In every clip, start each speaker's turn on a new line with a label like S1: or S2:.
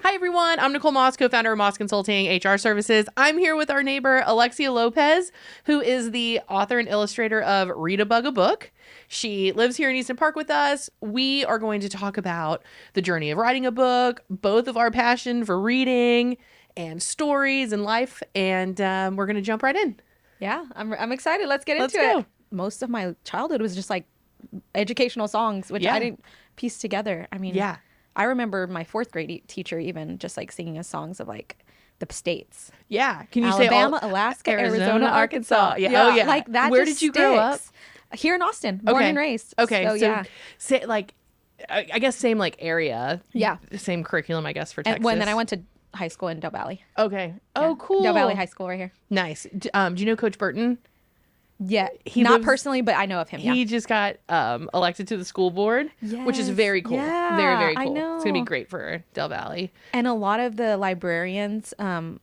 S1: Hi, everyone. I'm Nicole Moss, co-founder of Moss Consulting HR Services. I'm here with our neighbor, Alexia Lopez, who is the author and illustrator of Read a Bug a Book. She lives here in Easton Park with us. We are going to talk about the journey of writing a book, both of our passion for reading and stories and life, and we're going to jump right in.
S2: Yeah, I'm excited. Let's get into
S1: go.
S2: it. Most of my childhood was just like educational songs, which I didn't piece together. I mean, I remember my fourth grade teacher even just like singing us songs of like the states.
S1: Yeah. Can you
S2: Alabama,
S1: say
S2: Alaska, Arizona, Arkansas.
S1: Yeah. Oh, yeah.
S2: Like that.
S1: Where
S2: just
S1: did you grow up?
S2: Here in Austin, born and raised.
S1: Okay.
S2: So yeah.
S1: Say, like, I guess same like area.
S2: Yeah.
S1: Same curriculum, I guess, for Texas.
S2: And then I went to high school in Del Valley.
S1: Okay. Oh, cool.
S2: Del Valley High School right here.
S1: Nice. Do you know Coach Burton?
S2: Yeah.
S1: He
S2: Not
S1: lives-
S2: personally, but I know of him.
S1: He just got elected to the school board, which is
S2: Yes.
S1: very cool.
S2: Yeah,
S1: Very, very cool.
S2: I know.
S1: It's going to be great for Del Valley.
S2: And a lot of the librarians in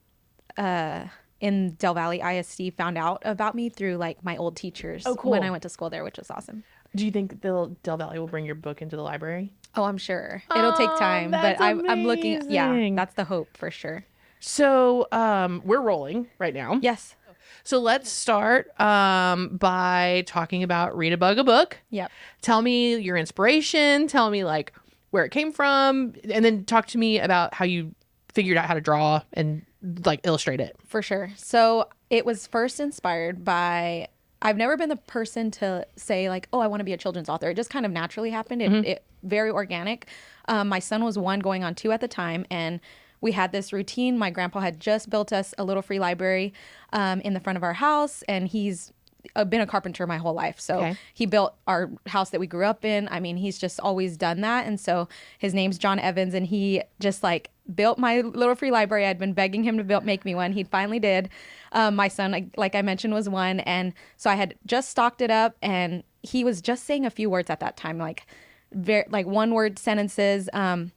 S2: Del Valley ISD found out about me through like my old teachers when I went to school there, which was awesome.
S1: Do you think Del Valley will bring your book into the library?
S2: Oh, I'm sure. It'll take time, but I'm looking. Yeah, that's the hope for sure.
S1: So we're rolling right now.
S2: Yes.
S1: So let's start by talking about Read a Bug a Book.
S2: Yep.
S1: Tell me your inspiration. Tell me like where it came from, and then talk to me about how you figured out how to draw and like illustrate it.
S2: For sure. So it was first inspired by, I've never been the person to say like, oh, I want to be a children's author. It just kind of naturally happened. It very organic. My son was 1 going on 2 at the time. And we had this routine. My grandpa had just built us a little free library in the front of our house. And he's been a carpenter my whole life. So he built our house that we grew up in. I mean, he's just always done that. And so his name's John Evans, and he just like built my little free library. I'd been begging him to make me one. He finally did. My son, like I mentioned, was 1. And so I had just stocked it up, and he was just saying a few words at that time, like like 1-word sentences. And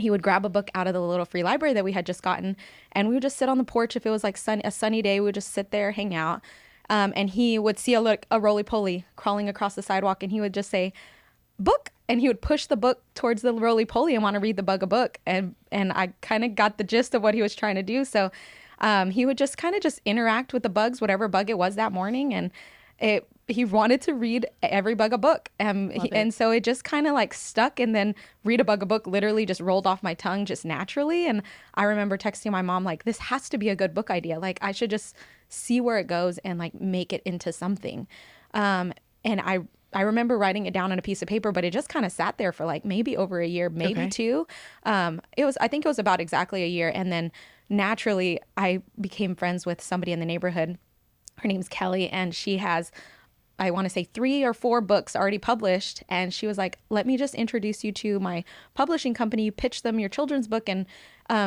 S2: he would grab a book out of the little free library that we had just gotten. And we would just sit on the porch. If it was like a sunny day, we would just sit there, hang out. And he would see a roly-poly crawling across the sidewalk, and he would just say, book. And he would push the book towards the roly-poly and want to read the bug a book. And I kind of got the gist of what he was trying to do. So he would just kind of just interact with the bugs, whatever bug it was that morning. And he wanted to read every bug a book. And so it just kind of like stuck. And then Read a Bug a Book literally just rolled off my tongue just naturally. And I remember texting my mom, like, this has to be a good book idea. Like, I should just see where it goes and like make it into something. And I remember writing it down on a piece of paper, but it just kind of sat there for like maybe over a year, maybe 2. I think it was about exactly a year. And then naturally I became friends with somebody in the neighborhood. Her name's Kelly, and she has, I want to say 3 or 4 books already published. And she was like, let me just introduce you to my publishing company. You pitch them your children's book and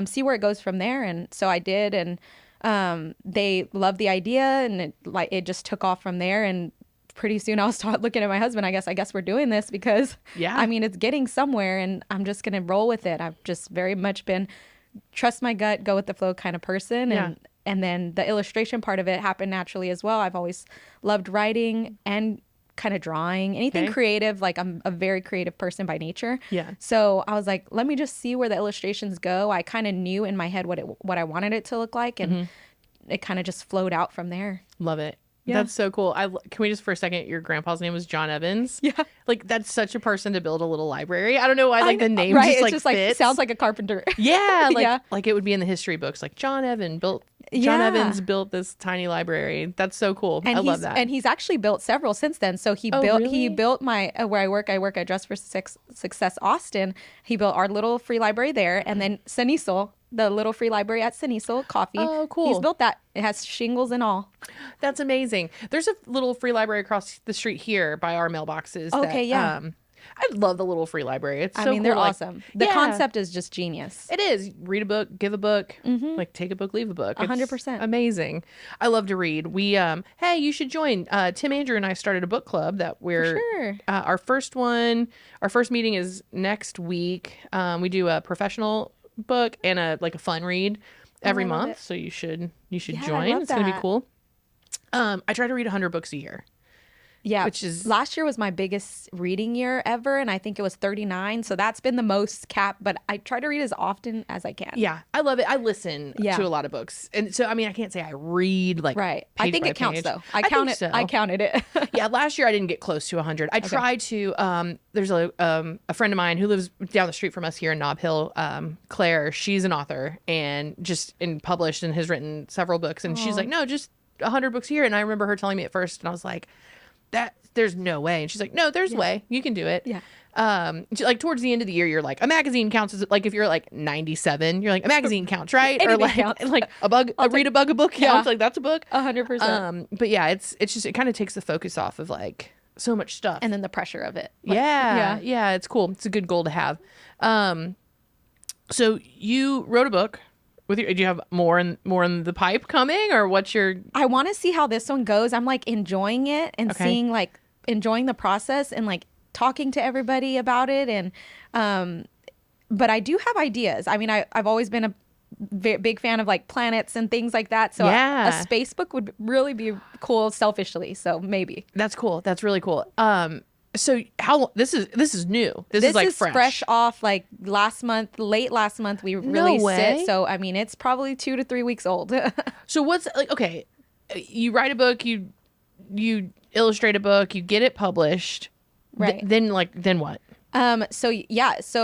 S2: see where it goes from there. And so I did. And they loved the idea, and it just took off from there. And pretty soon I was looking at my husband, I guess we're doing this because I mean, it's getting somewhere, and I'm just going to roll with it. I've just very much been trust my gut, go with the flow kind of person. And then the illustration part of it happened naturally as well. I've always loved writing and kind of drawing, anything creative. Like, I'm a very creative person by nature. Yeah. So I was like, let me just see where the illustrations go. I kind of knew in my head what I wanted it to look like, and it kind of just flowed out from there.
S1: Love it. Yeah. That's so cool. Can we just for a second, your grandpa's name was John Evans? Yeah. Like, that's such a person to build a little library. I don't know why, like, the name just like fits.
S2: Sounds like a carpenter.
S1: Yeah. Like it would be in the history books. Like, John Evans built this tiny library. That's so cool.
S2: And
S1: I love that.
S2: And he's actually built several since then. So he built my, where I work at Dress for Success Austin. He built our little free library there. And then Sunisal, the little free library at Sunisal Coffee. Oh, cool. He's built that. It has shingles and all.
S1: That's amazing. There's a little free library across the street here by our mailboxes.
S2: Okay, yeah.
S1: I love the little free library. It's so cool.
S2: They're awesome. The concept is just genius.
S1: It is. Read a book, give a book, like take a book, leave a book.
S2: 100%.
S1: Amazing. I love to read. We, hey, you should join. Tim, Andrew, and I started a book club that we're, our first meeting is next week. We do a professional book and a fun read every month. So you should join. It's going to be cool. I try to read 100 books a year.
S2: Yeah.
S1: Which is
S2: last year was my biggest reading year ever, and I think it was 39. So that's been the most cap, but I try to read as often as I can.
S1: yeah, I love it. I listen to a lot of books. And so I mean I can't say I read like
S2: Right.
S1: page
S2: I think
S1: by
S2: it counts
S1: page.
S2: though.
S1: I think so.
S2: I counted it.
S1: Yeah, last year I didn't get close to 100. I tried to there's a friend of mine who lives down the street from us here in Nob Hill, Claire. She's an author and published and has written several books, and she's like, no, just 100 books a year. And I remember her telling me at first, and I was like, that there's no way. And she's like, no, there's a way. You can do it.
S2: Yeah.
S1: Like towards the end of the year, you're like, a magazine counts as like, if you're like 97, you're like, a magazine counts, right? Or like
S2: counts.
S1: like read a book counts. Like that's a book.
S2: 100%.
S1: But yeah, it's just, it kind of takes the focus off of like so much stuff.
S2: And then the pressure of it.
S1: Yeah, it's cool. It's a good goal to have. So you wrote a book. Do you have more in the pipe coming, or what's your?
S2: I want to see how this one goes. I'm like enjoying it and seeing like enjoying the process and like talking to everybody about it. And but I do have ideas. I mean, I've always been a big fan of like planets and things like that. So a space book would really be cool selfishly. So maybe.
S1: That's cool. That's really cool. So this is new. This is like
S2: fresh off like late last month we released it. So I mean it's probably 2 to 3 weeks old.
S1: So what's like, okay, you write a book, you illustrate a book, you get it published.
S2: Right.
S1: Then what?
S2: So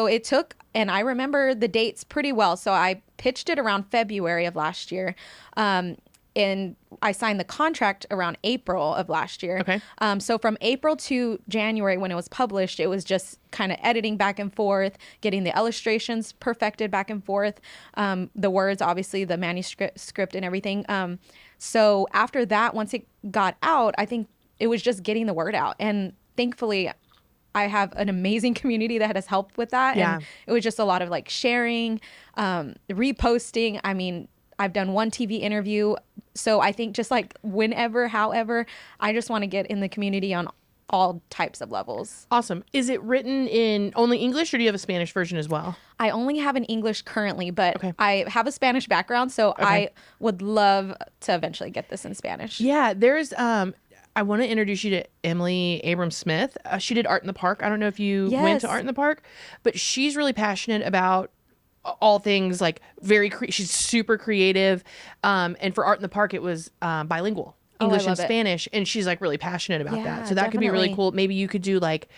S2: it took, and I remember the dates pretty well. So I pitched it around February of last year. And I signed the contract around April of last year.
S1: Okay.
S2: So from April to January when it was published, it was just kind of editing back and forth, getting the illustrations perfected back and forth, the words, obviously the manuscript and everything. So after that, once it got out, I think it was just getting the word out. And thankfully, I have an amazing community that has helped with that.
S1: Yeah.
S2: And it was just a lot of like sharing, reposting. I mean, I've done one TV interview. So I think just like however, I just want to get in the community on all types of levels.
S1: Awesome. Is it written in only English, or do you have a Spanish version as well?
S2: I only have an English currently, but I have a Spanish background. So I would love to eventually get this in Spanish.
S1: Yeah, there's I want to introduce you to Emily Abrams-Smith. She did Art in the Park. I don't know if you went to Art in the Park, but she's really passionate about all things like she's super creative. And for Art in the Park, it was bilingual, English and Spanish. And she's like really passionate about that. So that could be really cool. Maybe you could do like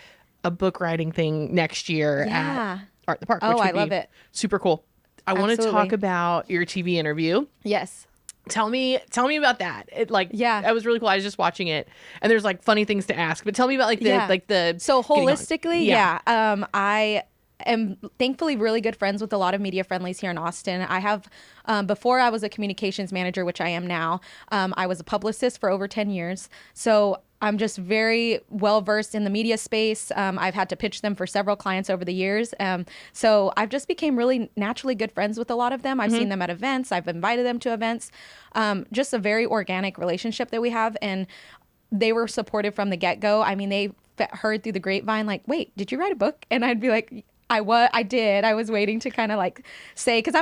S1: a book writing thing next year at Art in the Park.
S2: Oh, I love it.
S1: Super cool. I want to talk about your TV interview.
S2: Yes.
S1: Tell me about that. That was really cool. I was just watching it, and there's like funny things to ask. But tell me about the
S2: So holistically, I am thankfully really good friends with a lot of media friendlies here in Austin. I have before I was a communications manager, which I am now. I was a publicist for over 10 years. So I'm just very well versed in the media space. I've had to pitch them for several clients over the years. So I've just became really naturally good friends with a lot of them. I've seen them at events. I've invited them to events. Just a very organic relationship that we have. And they were supportive from the get-go. I mean, they heard through the grapevine, like, wait, did you write a book? And I'd be like, I did. I was waiting to kind of like say, because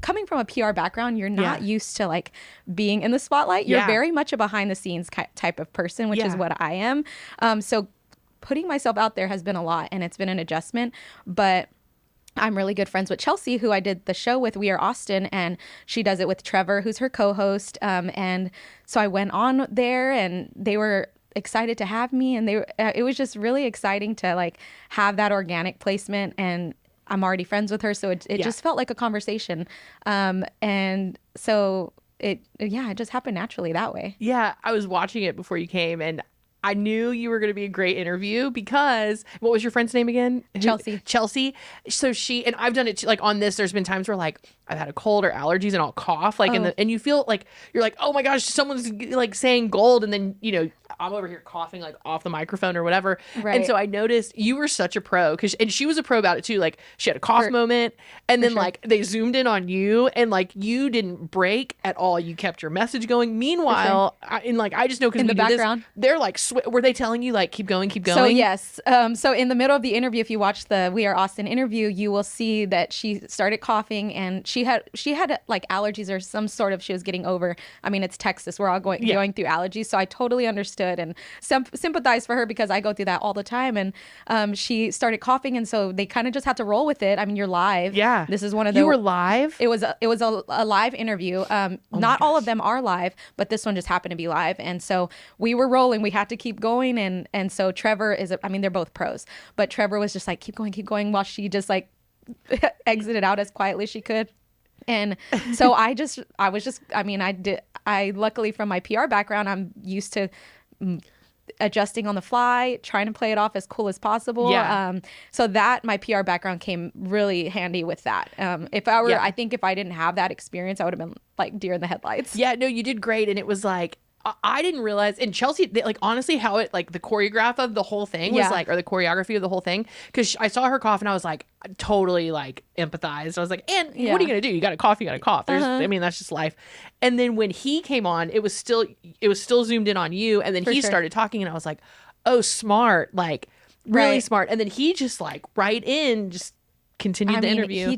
S2: coming from a PR background, you're not used to like being in the spotlight. You're very much a behind the scenes type of person, which is what I am. So putting myself out there has been a lot, and it's been an adjustment, but I'm really good friends with Chelsea, who I did the show with, We Are Austin, and she does it with Trevor, who's her co-host. And so I went on there, and they were excited to have me, and it was just really exciting to like have that organic placement, and I'm already friends with her, so it just felt like a conversation, and so it just happened naturally that way.
S1: Yeah, I was watching it before you came, and I knew you were going to be a great interview because what was your friend's name again? Chelsea. So and I've done it too, like on this, there's been times where like I've had a cold or allergies and I'll cough like and you feel like you're like, oh my gosh, someone's like saying gold, and then I'm over here coughing like off the microphone or whatever. Right. And so I noticed you were such a pro, and she was a pro about it too. Like she had a cough moment, and then like they zoomed in on you, and like you didn't break at all. You kept your message going. Meanwhile, I just know because in the background they're like were they telling you like keep going, keep going?
S2: So yes. So in the middle of the interview, if you watch the We Are Austin interview, you will see that she started coughing, and she had like allergies or some sort of, she was getting over. I mean, it's Texas. We're all going through allergies, so I totally understood and sympathized for her because I go through that all the time. And she started coughing, and so they kind of just had to roll with it. I mean, you're live.
S1: Yeah.
S2: This is one of the.
S1: You were live.
S2: It was a live interview. Not all of them are live, but this one just happened to be live, and so we were rolling. We had to keep going, and so Trevor I mean, they're both pros, but Trevor was just like, keep going, while she just like exited out as quietly as she could. And so I luckily from my PR background, I'm used to adjusting on the fly, trying to play it off as cool as possible.
S1: Yeah.
S2: So that my PR background came really handy with that. I think if I didn't have that experience, I would have been like deer in the headlights.
S1: Yeah, no, you did great. And it was like, I didn't realize, and Chelsea, like, honestly, how it, like, the choreograph of the whole thing was like, or the choreography of the whole thing, because I saw her cough and I was like, totally like empathized. I was like, and what are you gonna do? You got to cough. There's, I mean, that's just life. And then when he came on, it was still zoomed in on you, and then he started talking, and I was like, oh, smart, like really smart. And then he just like just continued the interview.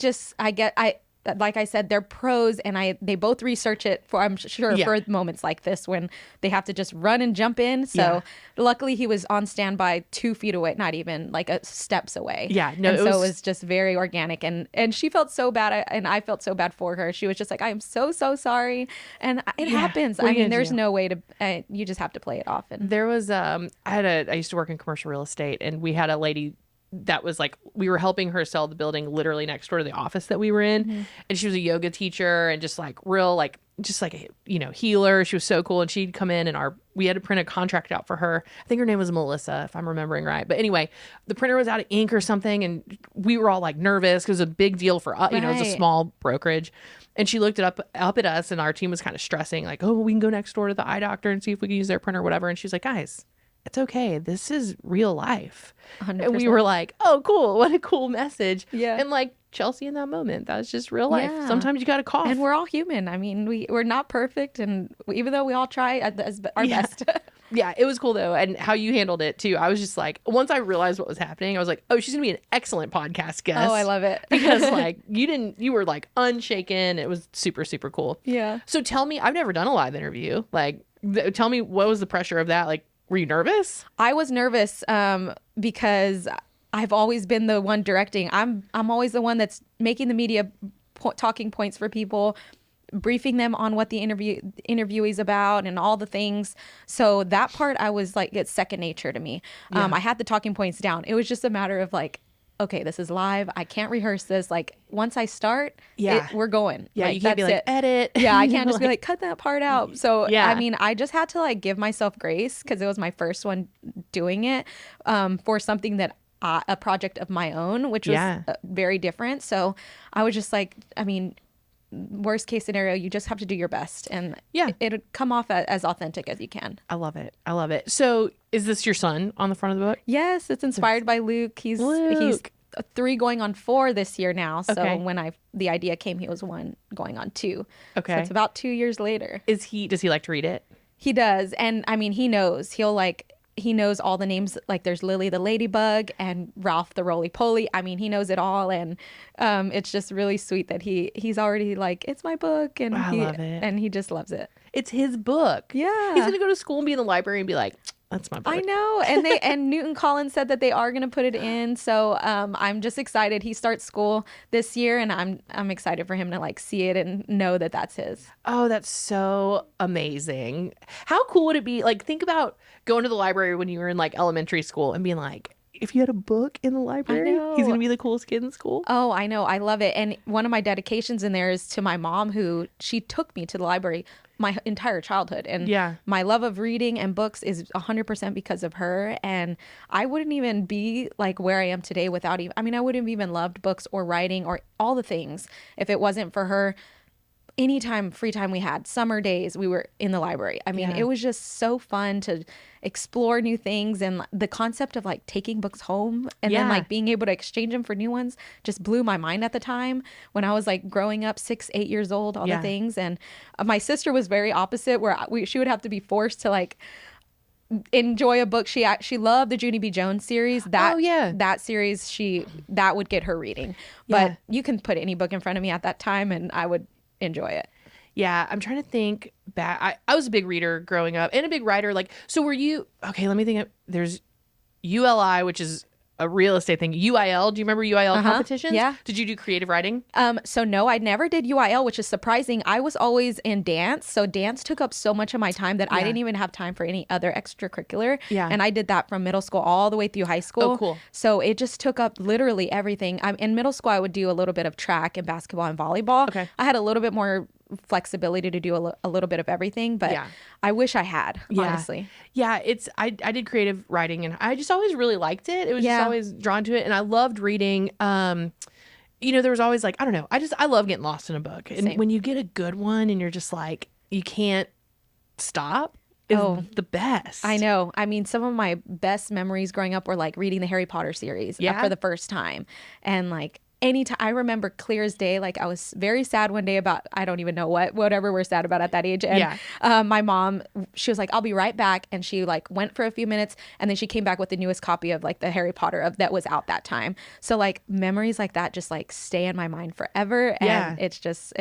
S2: Like I said, they're pros, and they both research it for, I'm sure, for moments like this when they have to just run and jump in. So luckily he was on standby 2 feet away, not even like steps away.
S1: Yeah, no,
S2: and so it was just very organic, and she felt so bad, and I felt so bad for her. She was just like, I am so sorry, and it happens. I mean, there's no way to. You just have to play it off. And
S1: there was I used to work in commercial real estate, and we had a lady that was like, we were helping her sell the building literally next door to the office that we were in. And she was a yoga teacher and just like real, like, just like a, healer. She was so cool. And she'd come in, and we had to print a contract out for her. I think her name was Melissa, if I'm remembering right. But anyway, the printer was out of ink or something, and we were all like nervous because it was a big deal for us. It was a small brokerage. And she looked it up at us, and our team was kind of stressing, like, oh, we can go next door to the eye doctor and see if we can use their printer or whatever. And she's like, guys, it's okay. This is real life. 100%. And we were like, oh, cool. What a cool message. Yeah. And like Chelsea in that moment, that was just real life. Yeah. Sometimes you got to cough.
S2: And we're all human. I mean, we're not perfect. And even though we all try our best.
S1: Yeah, it was cool though. And how you handled it too. I was just like, once I realized what was happening, I was like, oh, she's gonna be an excellent podcast guest.
S2: Oh, I love it.
S1: Because like you were like unshaken. It was super, super cool.
S2: Yeah.
S1: So tell me, I've never done a live interview. Like, tell me, what was the pressure of that? Like, were you nervous?
S2: I was nervous because I've always been the one directing. I'm always the one that's making the media talking points for people, briefing them on what the interviewee's about and all the things. So that part, I was like, it's second nature to me. I had the talking points down. It was just a matter of like, okay, this is live. I can't rehearse this. Like, once I start, we're going.
S1: Yeah,
S2: like,
S1: you can't be like, edit.
S2: Yeah, I can't just be like, cut that part out. So, I mean, I just had to like give myself grace because it was my first one doing it for something that a project of my own, which was very different. So I was just like, I mean, worst case scenario, you just have to do your best, and it'll come off as authentic as you can.
S1: I love it. So is this your son on the front of the book?
S2: Yes, it's inspired by Luke. He's 3 going on 4 this year now. So when the idea came, he was 1 going on 2. Okay. So it's about 2 years later.
S1: Does he like to read it?
S2: He does. And I mean, he knows. He knows all the names. Like, there's Lily the Ladybug and Ralph the Roly-Poly. I mean, he knows it all. And it's just really sweet that he's already like, it's my book. And
S1: I love it.
S2: And he just loves it.
S1: It's his book.
S2: Yeah.
S1: He's going to go to school and be in the library and be like, that's my book.
S2: I know. And and Newton Collins said that they are going to put it in. So I'm just excited. He starts school this year, and I'm excited for him to like see it and know that that's his.
S1: Oh, that's so amazing. How cool would it be? Like, think about going to the library when you were in like elementary school and being like, if you had a book in the library, he's going to be the coolest kid in school.
S2: Oh, I know. I love it. And one of my dedications in there is to my mom, who she took me to the library my entire childhood. And my love of reading and books is 100% because of her. And I wouldn't even be like where I am today without I wouldn't have even loved books or writing or all the things if it wasn't for her. Anytime free time we had, summer days, we were in the library. I mean, it was just so fun to explore new things, and the concept of like taking books home and then like being able to exchange them for new ones just blew my mind at the time when I was like growing up, 6-8 years old, all the things. And my sister was very opposite, where she would have to be forced to like enjoy a book. She loved the Junie B. Jones series. That
S1: Oh, yeah.
S2: that series that would get her reading. But you can put any book in front of me at that time and I would enjoy it.
S1: Yeah, I'm trying to think back. I was a big reader growing up and a big writer. Like, so were you, okay, let me think. There's ULI, which is a real estate thing. UIL, do you remember UIL competitions?
S2: Yeah.
S1: Did you do creative writing?
S2: So no, I never did UIL, which is surprising. I was always in dance. So dance took up so much of my time that I didn't even have time for any other extracurricular.
S1: Yeah.
S2: And I did that from middle school all the way through high school.
S1: Oh, cool.
S2: So it just took up literally everything. In middle school, I would do a little bit of track and basketball and volleyball.
S1: Okay.
S2: I had a little bit more flexibility to do a little bit of everything, but I wish I had, honestly.
S1: Yeah, I did creative writing and I just always really liked it. It was just always drawn to it and I loved reading. You know, there was always like, I don't know, I love getting lost in a book. And
S2: Same.
S1: when you get a good one and you're just like, you can't stop is the best.
S2: I know. I mean, some of my best memories growing up were like reading the Harry Potter series for the first time. And like anytime, I remember clear as day, like I was very sad one day about, I don't even know whatever we're sad about at that age. And my mom, she was like, I'll be right back. And she like went for a few minutes and then she came back with the newest copy of like the Harry Potter that was out that time. So like memories like that just like stay in my mind forever. And it's just,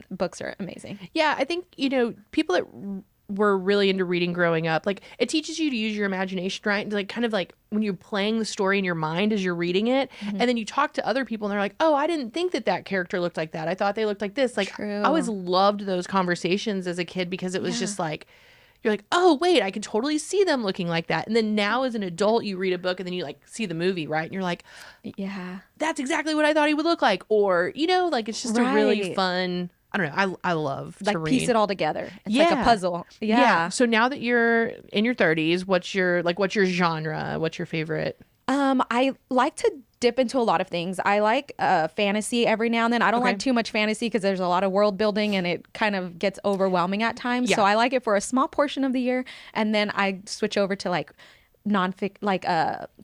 S2: books are amazing.
S1: Yeah, I think, you know, people that were really into reading growing up, like it teaches you to use your imagination, right? Like kind of like when you're playing the story in your mind as you're reading it, and then you talk to other people and they're like, oh, I didn't think that character looked like that. I thought they looked like this. Like
S2: True.
S1: I always loved those conversations as a kid because it was just like, you're like, oh, wait, I can totally see them looking like that. And then now as an adult, you read a book and then you like see the movie, right? And you're like,
S2: yeah,
S1: that's exactly what I thought he would look like. Or, you know, like it's just a really fun, I don't know. I love to
S2: like
S1: read.
S2: piece it all together. It's like a puzzle. Yeah.
S1: So now that you're in your 30s, what's your genre? What's your favorite?
S2: I like to dip into a lot of things. I like fantasy every now and then. I don't like too much fantasy because there's a lot of world building and it kind of gets overwhelming at times.
S1: Yeah.
S2: So I like it for a small portion of the year, and then I switch over to like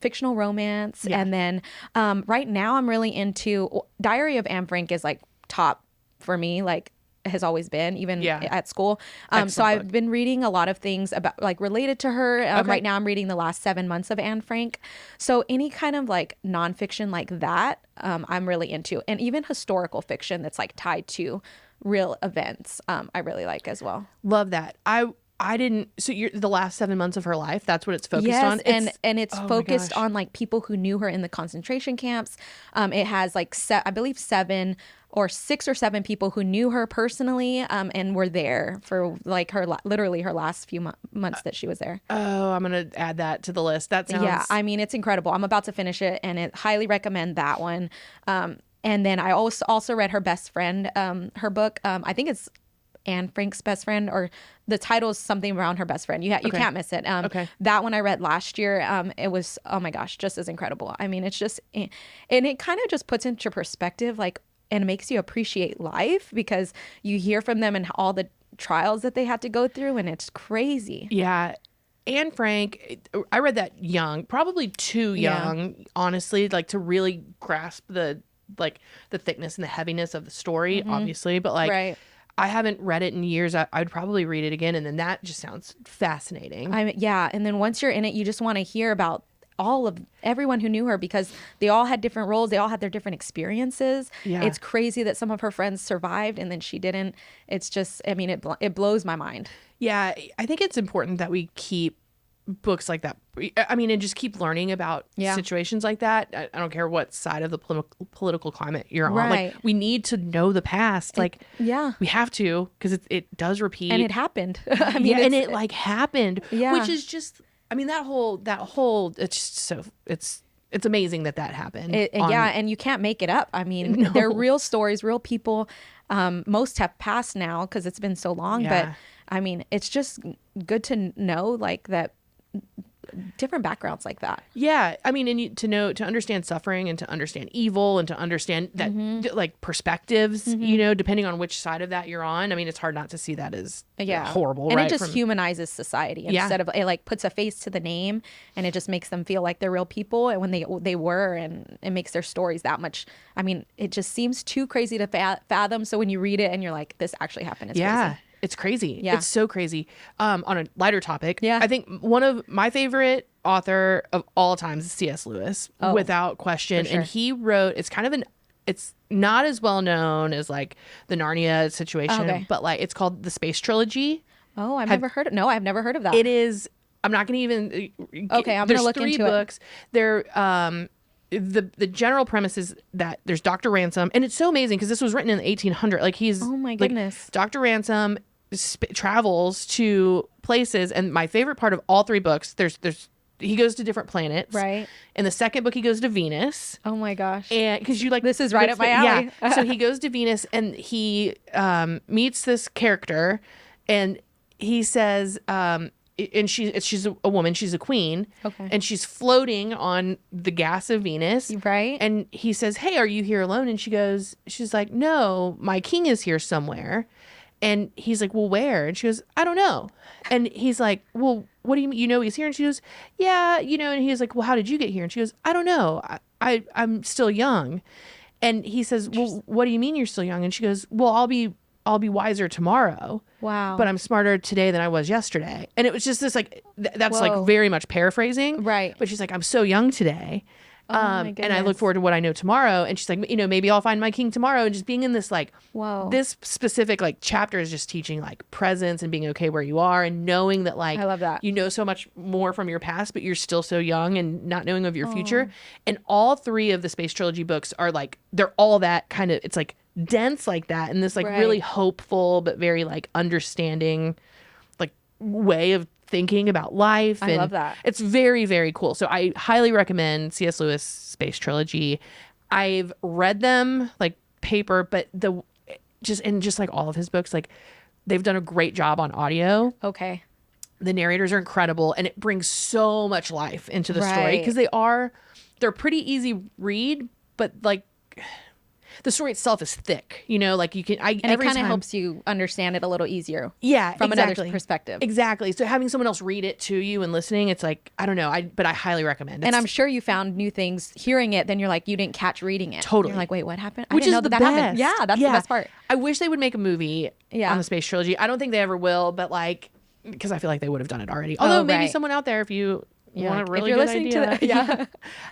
S2: fictional romance. And then right now I'm really into Diary of Anne Frank is like top for me, like has always been, even at school. So I've been reading a lot of things about like related to her. Right now I'm reading the last 7 months of Anne Frank. So any kind of like nonfiction like that, I'm really into, and even historical fiction that's like tied to real events. I really like as well.
S1: Love that. I didn't. So you're the last 7 months of her life. That's what it's focused on.
S2: And it's focused on like people who knew her in the concentration camps. It has like I believe 6 or 7 people who knew her personally, and were there for like literally her last few months that she was there.
S1: Oh, I'm gonna add that to the list. That sounds.
S2: I mean, it's incredible. I'm about to finish it, and highly recommend that one. And then I also read her best friend, her book. I think it's Anne Frank's best friend, or the title is something around her best friend. You can't miss it. That one I read last year. It was, oh my gosh, just as incredible. I mean, it's just, and it kind of just puts into perspective, like, and makes you appreciate life because you hear from them and all the trials that they had to go through, and it's crazy.
S1: Yeah. Anne Frank, I read that young, probably too young, honestly, like to really grasp the thickness and the heaviness of the story, obviously, but like, I haven't read it in years. I'd probably read it again. And then that just sounds fascinating.
S2: And then once you're in it, you just want to hear about everyone who knew her because they all had different roles. They all had their different experiences. Yeah. It's crazy that some of her friends survived and then she didn't. It's just, I mean, it blows my mind. Yeah.
S1: I think it's important that we keep books like that. I mean, and just keep learning about situations like that. I don't care what side of the political climate you're on. Like, we need to know the past. Like, we have to, because it does repeat.
S2: And it happened. I mean,
S1: and it like happened, which is just, I mean, that whole, it's just so, it's amazing that happened.
S2: And you can't make it up. I mean, they're real stories, real people. Most have passed now because it's been so long, but I mean, it's just good to know like that different backgrounds like that. Yeah. I mean, and to understand suffering and to understand evil and to understand that like perspectives, you know, depending on which side of that you're on. I mean, it's hard not to see that as horrible. And it just humanizes society instead of, it like puts a face to the name and it just makes them feel like they're real people and when they were, and it makes their stories that much. I mean, it just seems too crazy to fathom. So when you read it and you're like, this actually happened. It's crazy.
S1: It's crazy.
S2: Yeah.
S1: It's so crazy. On a lighter topic,
S2: Yeah.
S1: I think one of my favorite author of all times is C.S. Lewis, without question.
S2: for sure.
S1: And he wrote, it's not as well known as like the Narnia situation,
S2: Okay.
S1: but like it's called the Space Trilogy.
S2: Oh, I've never heard of that.
S1: It is, I'm not going to even.
S2: Okay, I'm
S1: there's
S2: gonna look
S1: three
S2: into it.
S1: books. They're the general premise is that there's Dr. Ransom, and it's so amazing because this was written in the 1800s. Like he's
S2: Oh my
S1: like,
S2: goodness.
S1: Dr. Ransom travels to places, and my favorite part of all three books, there's he goes to different planets.
S2: Right.
S1: In the second book, he goes to Venus.
S2: Oh my gosh.
S1: And because you like
S2: This is right up my alley.
S1: Yeah. So he goes to Venus and he meets this character, and he says, and she's a woman, she's a queen,
S2: Okay.
S1: and she's floating on the gas of Venus,
S2: Right.
S1: And he says, "Hey, are you here alone?" And she's like, "No, my king is here somewhere." And he's like, "Well, where?" And she goes, "I don't know." And he's like, "Well, what do you mean? You know he's here?" And she goes, "Yeah, you know." And he's like, "Well, how did you get here?" And she goes, "I don't know. I'm still young." And he says, "Well, what do you mean you're still young?" And she goes, "Well, I'll be wiser tomorrow.
S2: Wow.
S1: But I'm smarter today than I was yesterday." And it was just this like that's
S2: Whoa.
S1: like very much paraphrasing,
S2: Right.
S1: But she's like, "I'm so young today."
S2: my
S1: And I look
S2: goodness.
S1: forward to what I know tomorrow. And she's like, maybe I'll find my king tomorrow. And just being in this like,
S2: Whoa.
S1: this specific like chapter is just teaching like presence and being okay where you are and knowing that like,
S2: I love that.
S1: you know so much more from your past, but you're still so young and not knowing of your
S2: Oh.
S1: future. And all three of the Space Trilogy books are like, they're all that kind of, it's like dense like that. And this like
S2: Right.
S1: really hopeful, but very like understanding like way of thinking about life.
S2: I
S1: And
S2: love that.
S1: it's very, very cool. So I highly recommend C.S. Lewis Space Trilogy. I've read them like paper, but just like all of his books, like they've done a great job on audio.
S2: Okay.
S1: The narrators are incredible, and it brings so much life into the story
S2: Right.
S1: because they're pretty easy read, but like the story itself is thick, like you can,
S2: And it kind of helps you understand it a little easier.
S1: yeah,
S2: From
S1: exactly.
S2: another perspective.
S1: Exactly. So having someone else read it to you and listening, it's like, I don't know, but I highly recommend it.
S2: And I'm sure you found new things hearing it. Then you're like, you didn't catch reading it.
S1: Totally.
S2: You're like, wait, what happened? I
S1: Which
S2: didn't
S1: is
S2: know
S1: the
S2: that happened.
S1: best.
S2: Yeah, that's the best part.
S1: I wish they would make a movie
S2: Yeah.
S1: on the Space Trilogy. I don't think they ever will, but like, because I feel like they would have done it already. Although maybe
S2: right.
S1: someone out there, if you want
S2: like,
S1: a really
S2: if you're
S1: good
S2: listening
S1: idea,
S2: to the,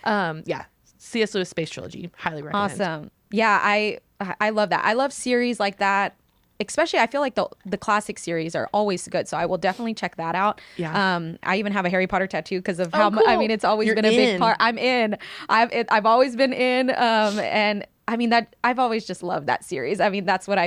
S2: yeah.
S1: yeah, C.S. Lewis Space Trilogy, highly recommend.
S2: Awesome. Yeah, I love that. I love series like that. Especially, I feel like the classic series are always good, so I will definitely check that out.
S1: Yeah.
S2: I even have a Harry Potter tattoo because of how
S1: cool.
S2: I mean, it's always
S1: You're
S2: been a big
S1: in.
S2: part. I'm in. I've always been in. And I mean that I've always just loved that series. I mean, that's what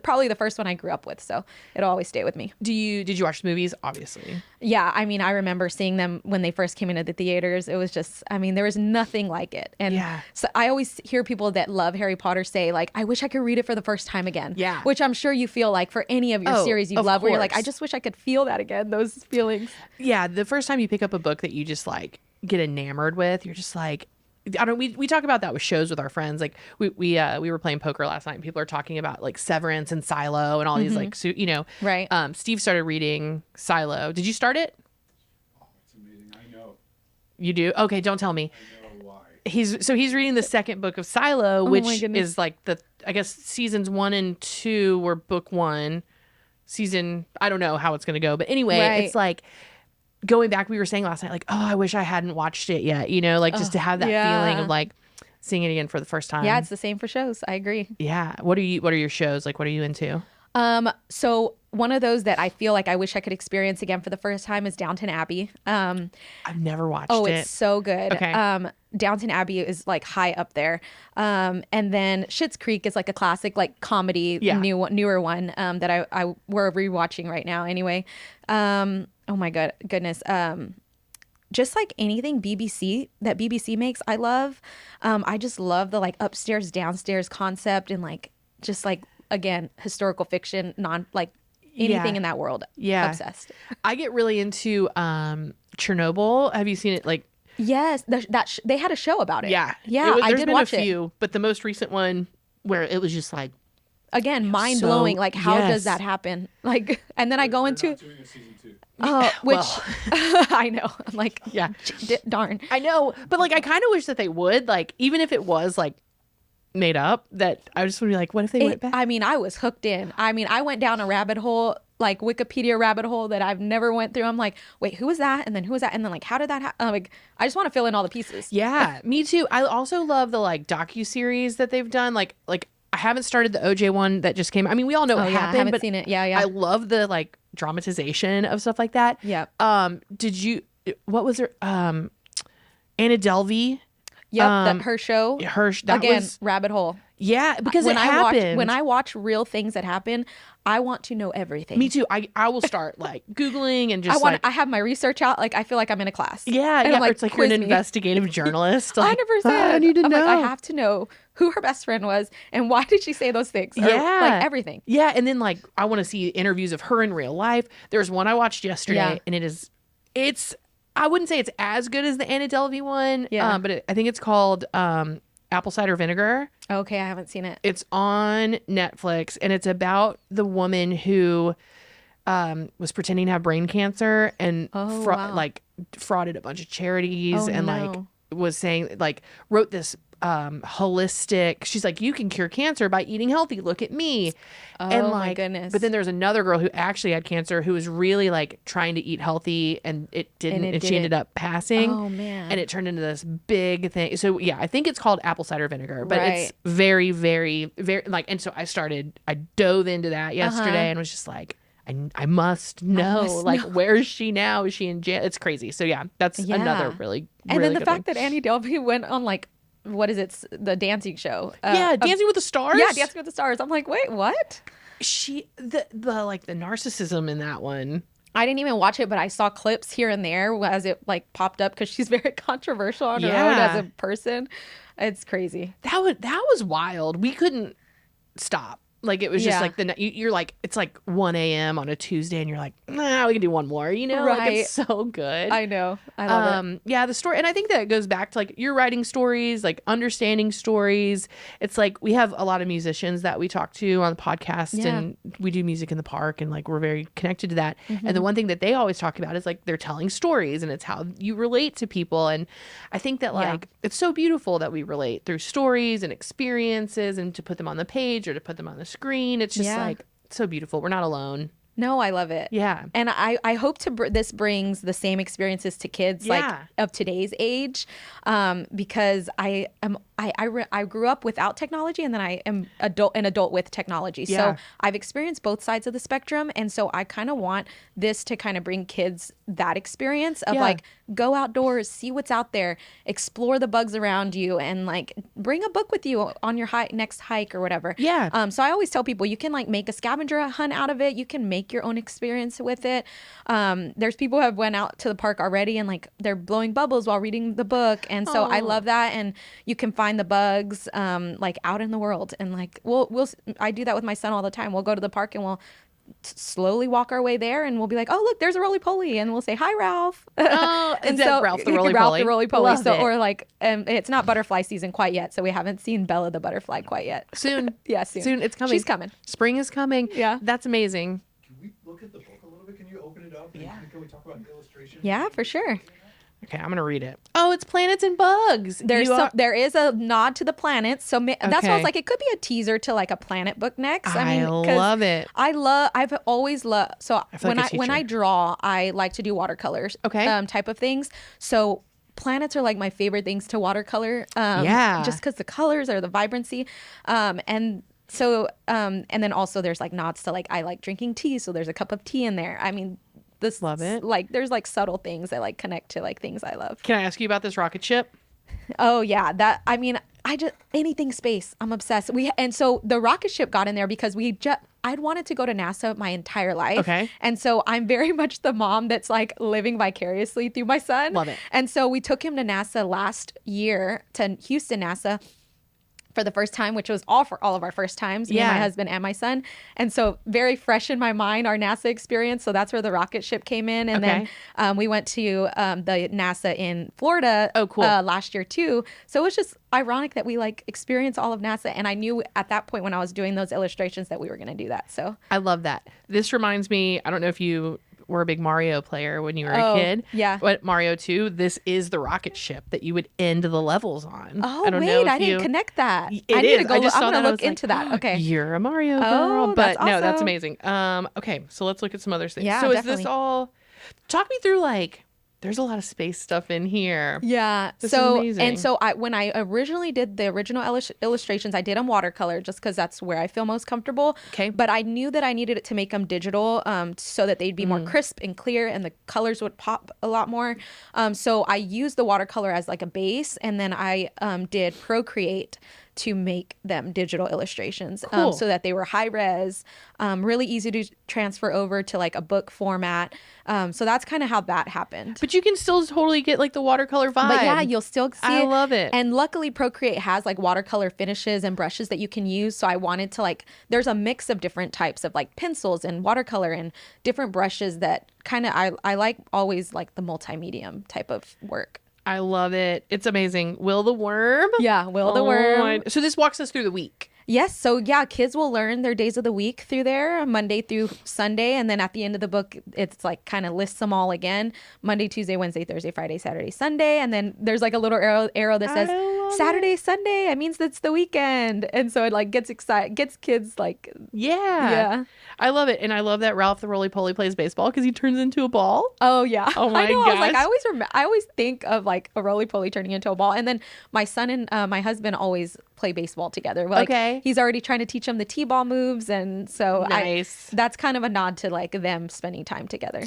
S2: probably the first one I grew up with, so it'll always stay with me.
S1: Did you watch the movies? Obviously.
S2: Yeah, I mean, I remember seeing them when they first came into the theaters. It was just, I mean, there was nothing like it. And
S1: Yeah.
S2: so I always hear people that love Harry Potter say, like, I wish I could read it for the first time again.
S1: Yeah.
S2: Which I'm sure you feel like for any of your
S1: Oh,
S2: series you
S1: of
S2: love, where you're like, I
S1: course.
S2: just wish I could feel that again, those feelings.
S1: Yeah, the first time you pick up a book that you just like get enamored with, you're just like, I don't. We talk about that with shows with our friends. Like we were playing poker last night, and people are talking about like Severance and Silo and all these like
S2: Right.
S1: Steve started reading Silo. Did you start it?
S3: Oh, it's amazing. I know.
S1: You do? Okay, don't tell me.
S3: I know why.
S1: He's reading the second book of Silo,
S2: my
S1: which
S2: goodness.
S1: is like I guess seasons 1 and 2 were book 1. Season, I don't know how it's gonna go, but anyway,
S2: Right.
S1: it's like going back. We were saying last night, like, oh, I wish I hadn't watched it yet. Like just to have that
S2: yeah.
S1: feeling of like seeing it again for the first time.
S2: Yeah, it's the same for shows. I agree.
S1: Yeah. What are your shows? Like, what are you into?
S2: So one of those that I feel like I wish I could experience again for the first time is Downton Abbey.
S1: I've never watched
S2: Oh,
S1: it.
S2: it's so good.
S1: Okay.
S2: Downton Abbey is like high up there. And then Schitt's Creek is like a classic like comedy,
S1: Yeah.
S2: newer one that we're rewatching right now. Anyway, oh my goodness. Just like anything that BBC makes, I love. I just love the like upstairs downstairs concept and like just like again historical fiction, anything
S1: Yeah.
S2: in that world.
S1: Yeah.
S2: Obsessed.
S1: I get really into Chernobyl. Have you seen it? Like,
S2: Yes, they had a show about it.
S1: yeah.
S2: I
S1: There's
S2: did
S1: been
S2: watch
S1: a
S2: it.
S1: few, but the most recent one where it was just like,
S2: Again, mind blowing.
S1: So-
S2: Like, how
S1: yes.
S2: does that happen? Like, and then I go
S3: They're
S2: into
S3: not doing a season 2.
S2: which
S1: well.
S2: I know. I'm like,
S1: yeah.
S2: darn.
S1: I know, but like I kind of wish that they would, like, even if it was like made up, that I just would be like, what if they went back?
S2: I mean, I was hooked in. I mean, I went down a rabbit hole like Wikipedia rabbit hole that I've never went through. I'm like, wait, who was that? And then who was that? And then like, how did that happen? Like, I just want to fill in all the pieces.
S1: Yeah, me too. I also love the like docuseries that they've done. Like I haven't started the OJ one that just came. I mean, we all know what
S2: I
S1: happened,
S2: haven't
S1: but
S2: seen it. Yeah.
S1: I love the like dramatization of stuff like that.
S2: Yeah.
S1: Did you? What was her? Anna Delvey.
S2: Yep. That her show.
S1: That
S2: again,
S1: was
S2: rabbit hole.
S1: yeah because
S2: When
S1: it
S2: I
S1: happened.
S2: when I watch real things that happen, I want to know everything.
S1: Me too. I will start like Googling and just
S2: I have my research out. Like I feel like I'm in a class.
S1: yeah,
S2: And
S1: yeah.
S2: I'm like,
S1: it's like you're an
S2: quiz me.
S1: investigative journalist. Like,
S2: 100%.
S1: I need to
S2: I'm
S1: know.
S2: like, I have to know who her best friend was and why did she say those things? Or,
S1: Yeah.
S2: like everything.
S1: Yeah, and then like I want to see interviews of her in real life. There's one I watched yesterday,
S2: Yeah.
S1: and it's I wouldn't say it's as good as the Anna Delvey one.
S2: Yeah.
S1: But I think it's called Apple Cider Vinegar.
S2: Okay, I haven't seen it.
S1: It's on Netflix, and it's about the woman who was pretending to have brain cancer and
S2: Oh, wow.
S1: like frauded a bunch of charities
S2: Oh,
S1: and like
S2: no.
S1: was saying like wrote this holistic. She's like, you can cure cancer by eating healthy. Look at me.
S2: Oh,
S1: and
S2: my
S1: like,
S2: goodness.
S1: But then there's another girl who actually had cancer who was really like trying to eat healthy and it didn't.
S2: it
S1: And she
S2: didn't.
S1: ended up passing.
S2: Oh, man.
S1: And it turned into this big thing. So yeah, I think it's called apple cider vinegar, but it's
S2: Right.
S1: very, very, very like. And so I dove into that yesterday
S2: Uh-huh.
S1: and was just like, I must know.
S2: must
S1: like,
S2: know.
S1: where is she now? Is she in jail? It's crazy. So yeah, that's
S2: Yeah.
S1: another really.
S2: And
S1: really
S2: then the
S1: good
S2: fact
S1: one.
S2: that Annie Delvey went on like, what is it? The dancing show.
S1: Yeah, Dancing with the Stars.
S2: Yeah, Dancing with the Stars. I'm like, wait, what?
S1: The like the narcissism in that one.
S2: I didn't even watch it, but I saw clips here and there as it like popped up because she's very controversial on her own
S1: Yeah.
S2: as a person. It's crazy.
S1: That was wild. We couldn't stop. Like it was just
S2: Yeah.
S1: like you're like it's like 1 a.m. on a Tuesday and you're like, nah, we can do one more. You know, like
S2: Right.
S1: it's so good.
S2: I know. I love it.
S1: Yeah, the story, and I think that it goes back to like you're writing stories, like understanding stories. It's like we have a lot of musicians that we talk to on the podcast,
S2: Yeah.
S1: and we do music in the park, and like we're very connected to that.
S2: Mm-hmm.
S1: And the one thing that they always talk about is like they're telling stories, and it's how you relate to people. And I think that like it's so beautiful that we relate through stories and experiences, and to put them on the page or to put them on the screen. It's just
S2: Yeah.
S1: like so beautiful. We're not alone.
S2: No, I love it.
S1: Yeah.
S2: And I hope this brings the same experiences to kids like
S1: Yeah.
S2: of today's age, because I grew up without technology and then I am an adult with technology.
S1: Yeah.
S2: So I've experienced both sides of the spectrum, and so I kind of want this to kind of bring kids that experience of
S1: Yeah.
S2: like go outdoors, see what's out there, explore the bugs around you, and like bring a book with you on your next hike or whatever.
S1: Yeah.
S2: So I always tell people you can like make a scavenger hunt out of it. You can make your own experience with it. There's people who have went out to the park already and like they're blowing bubbles while reading the book. And so I
S1: Oh.
S2: love that. And you can find the bugs like out in the world. And like I do that with my son all the time. We'll go to the park and we'll slowly walk our way there and we'll be like, oh look, there's a roly-poly, and we'll say hi, Ralph.
S1: Oh,
S2: And
S1: is that Ralph the roly-poly?
S2: Ralph the roly-poly.
S1: Love
S2: So
S1: it.
S2: or like it's not butterfly season quite yet, so we haven't seen Bella the butterfly quite yet.
S1: Soon.
S2: Yeah, soon.
S1: Soon. It's coming.
S2: She's coming.
S1: Spring is coming.
S2: Yeah.
S1: That's amazing.
S3: Can we look at the book a little bit? Can you open it up?
S1: Yeah.
S3: Can we talk about the illustration?
S2: Yeah, for sure.
S1: Okay, I'm gonna read it. Oh, it's planets and bugs.
S2: There is a nod to the planets, so that's why I
S1: Okay.
S2: was like, it could be a teaser to like a planet book next.
S1: I
S2: 'cause
S1: love it.
S2: I've always loved. So
S1: feel like a
S2: when I
S1: teacher.
S2: draw, I like to do watercolors.
S1: Okay.
S2: Type of things. So planets are like my favorite things to watercolor.
S1: Yeah.
S2: Just because the colors or the vibrancy, and. So, and then also there's like nods to like, I like drinking tea. So there's a cup of tea in there. I mean,
S1: Love it.
S2: Like there's like subtle things that like connect to like things I love.
S1: Can I ask you about this rocket ship?
S2: Oh yeah, I mean, I just anything space. I'm obsessed. And so the rocket ship got in there because I'd wanted to go to NASA my entire life.
S1: Okay.
S2: And so I'm very much the mom that's like living vicariously through my son.
S1: Love it.
S2: And so we took him to NASA last year, to Houston NASA, for the first time, which was for all of our first times, me and my
S1: Yeah.
S2: husband and my son. And so very fresh in my mind, our NASA experience. So that's where the rocket ship came in. And
S1: Okay.
S2: then we went to the NASA in Florida
S1: Oh, cool.
S2: last year too. So it was just ironic that we like experienced all of NASA. And I knew at that point when I was doing those illustrations that we were going to do that. So
S1: I love that. This reminds me, I don't know if you were a big Mario player when you were
S2: Oh,
S1: a kid.
S2: yeah.
S1: But Mario 2, this is the rocket ship that you would end the levels on.
S2: Oh,
S1: don't know
S2: wait,
S1: if
S2: I didn't
S1: you...
S2: connect that.
S1: It
S2: I need
S1: is.
S2: to go.
S1: I just
S2: I'm
S1: saw
S2: gonna
S1: that. I
S2: look
S1: was like,
S2: into that. Okay.
S1: You're a Mario girl.
S2: Oh,
S1: But
S2: that's
S1: no, that's
S2: awesome.
S1: amazing. Okay, so let's look at some other things.
S2: Yeah,
S1: so is
S2: definitely.
S1: this all... Talk me through, like, there's a lot of space stuff in here.
S2: Yeah.
S1: This is
S2: so
S1: amazing.
S2: and so when I originally did the original illustrations, I did them watercolor just because that's where I feel most comfortable.
S1: Okay.
S2: But I knew that I needed it to make them digital, so that they'd be more crisp and clear, and the colors would pop a lot more. So I used the watercolor as like a base, and then I did Procreate to make them digital illustrations,
S1: Cool.
S2: so that they were high res, really easy to transfer over to like a book format. So that's kind of how that happened.
S1: But you can still totally get, like, the watercolor vibe.
S2: But yeah, you'll still see
S1: I
S2: it.
S1: love it.
S2: And luckily Procreate has like watercolor finishes and brushes that you can use. So I wanted to like, there's a mix of different types of like pencils and watercolor and different brushes that kind of, I like always like the multimedia type of work.
S1: I love it. It's amazing. Will the Worm?
S2: Yeah, Will the Worm.
S1: So this walks us through the week.
S2: Yes. So yeah, kids will learn their days of the week through there, Monday through Sunday. And then at the end of the book, it's like kind of lists them all again. Monday, Tuesday, Wednesday, Thursday, Friday, Saturday, Sunday. And then there's like a little arrow that says
S1: I love
S2: Saturday, Sunday. It means it's the weekend. And so it like gets kids like,
S1: Yeah.
S2: yeah.
S1: I love it. And I love that Ralph the Roly-Poly plays baseball because he turns into a ball.
S2: Oh yeah.
S1: Oh, my
S2: I know. I was like,
S1: gosh.
S2: I always think of like a roly-poly turning into a ball. And then my son and my husband always play baseball together. Like,
S1: Okay.
S2: he's already trying to teach them the t-ball moves, and so
S1: Nice.
S2: that's kind of a nod to like them spending time together.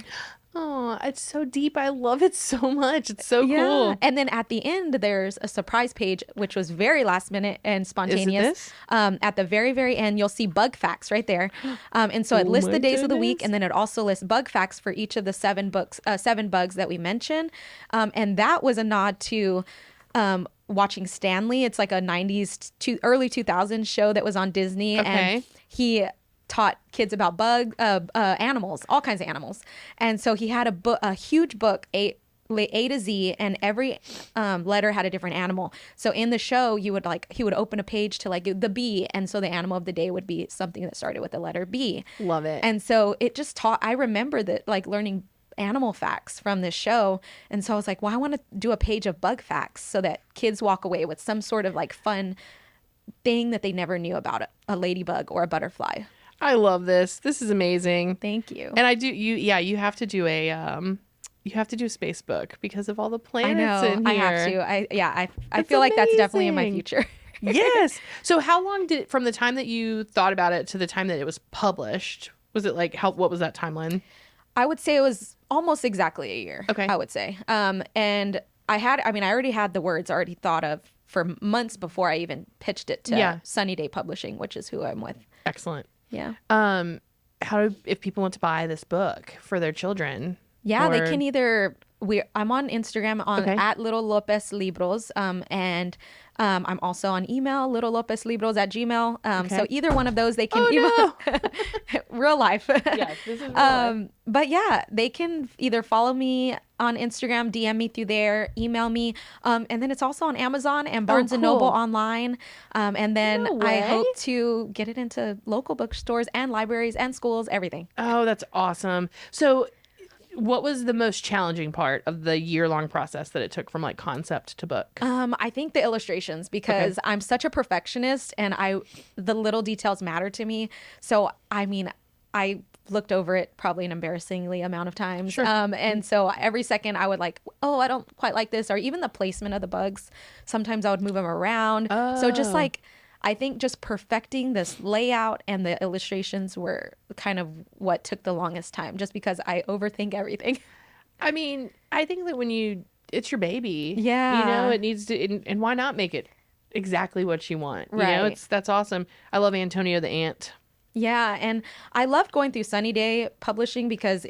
S1: Oh, it's so deep. I love it so much. It's so cool.
S2: And then at the end, there's a surprise page, which was very last minute and spontaneous.
S1: this?
S2: At the very, very end, you'll see bug facts right there. And so it
S1: Oh
S2: lists
S1: my
S2: the days of the week,
S1: goodness.
S2: and then it also lists bug facts for each of the seven bugs that we mentioned. And that was a nod to watching Stanley. It's like a 90s to early 2000s show that was on Disney.
S1: Okay.
S2: And he taught kids about animals, all kinds of animals. And so he had a huge book, A to Z, and every letter had a different animal. So in the show, he would open a page to like the bee, and so the animal of the day would be something that started with the letter B.
S1: Love it.
S2: And so it just taught. I remember that like learning animal facts from this show, and so I was like, well, I want to do a page of bug facts so that kids walk away with some sort of like fun thing that they never knew about a ladybug or a butterfly.
S1: I love this. This is amazing.
S2: Thank you.
S1: And you have to do a space book because of all the
S2: I
S1: planets
S2: know
S1: in
S2: I
S1: here.
S2: have to. I
S1: That's
S2: feel like that's definitely in my
S1: amazing.
S2: future.
S1: Yes. So how long did it, from the time that you thought about it to the time that it was published? Was it like what was that timeline?
S2: I would say it was almost exactly a year.
S1: Okay.
S2: I would say. And I already had the words already thought of for months before I even pitched it to Sunny Day Publishing, which is who I'm with.
S1: Excellent.
S2: Yeah.
S1: If people want to buy this book for their children?
S2: Yeah, they
S1: or-
S2: can either. I'm on Instagram
S1: Okay.
S2: at Little Lopez Libros, and I'm also on email littlelopeslibros@gmail. So either one of those they can email. Real life.
S1: Yes, this is real life.
S2: But yeah, they can either follow me on Instagram, DM me through there, email me, and then it's also on Amazon and Barnes and Noble
S1: cool.
S2: online. And then
S1: No
S2: I
S1: way.
S2: hope to get it into local bookstores and libraries and schools, everything.
S1: Oh, that's awesome. So what was the most challenging part of the year-long process that it took from like concept to book?
S2: I think the illustrations, because I'm such a perfectionist and the little details matter to me. So, I mean, I looked over it probably an embarrassingly amount of times.
S1: Sure.
S2: And so every second I would like, oh, I don't quite like this. Or even the placement of the bugs. Sometimes I would move them around. So just
S1: Oh.
S2: like, I think just perfecting this layout and the illustrations were kind of what took the longest time, just because I overthink everything.
S1: I mean, I think that it's your baby.
S2: Yeah.
S1: You know, it needs to, and why not make it exactly what you want? You know,
S2: Right.
S1: that's awesome. I love Antonio the Ant.
S2: Yeah, and I loved going through Sunny Day Publishing because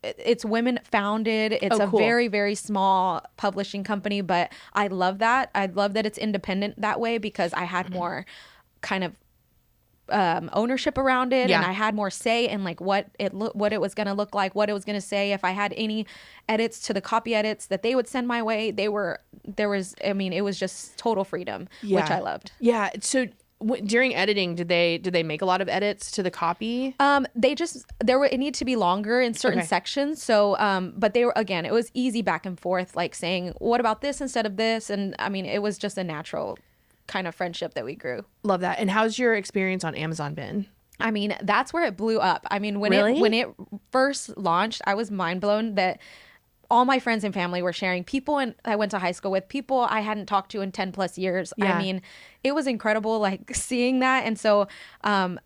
S2: it's women founded. It's a
S1: cool.
S2: very, very small publishing company, but I love that. I love that it's independent that way because I had more kind of ownership around it,
S1: Yeah.
S2: and I had more say in like what it was going to look like, what it was going to say. If I had any edits to the copy edits that they would send my way, it was just total freedom, which I loved.
S1: Yeah. So During editing, did they make a lot of edits to the copy?
S2: It needed to be longer in certain
S1: Okay.
S2: sections. So, but they were, again, it was easy back and forth, like saying, what about this instead of this? And I mean, it was just a natural kind of friendship that we grew.
S1: Love that. And how's your experience on Amazon been?
S2: I mean, that's where it blew up. I mean, when
S1: Really?
S2: it first launched, I was mind blown that all my friends and family were sharing, people and I went to high school with, people I hadn't talked to in 10 plus years.
S1: Yeah.
S2: I mean, it was incredible, like seeing that. And so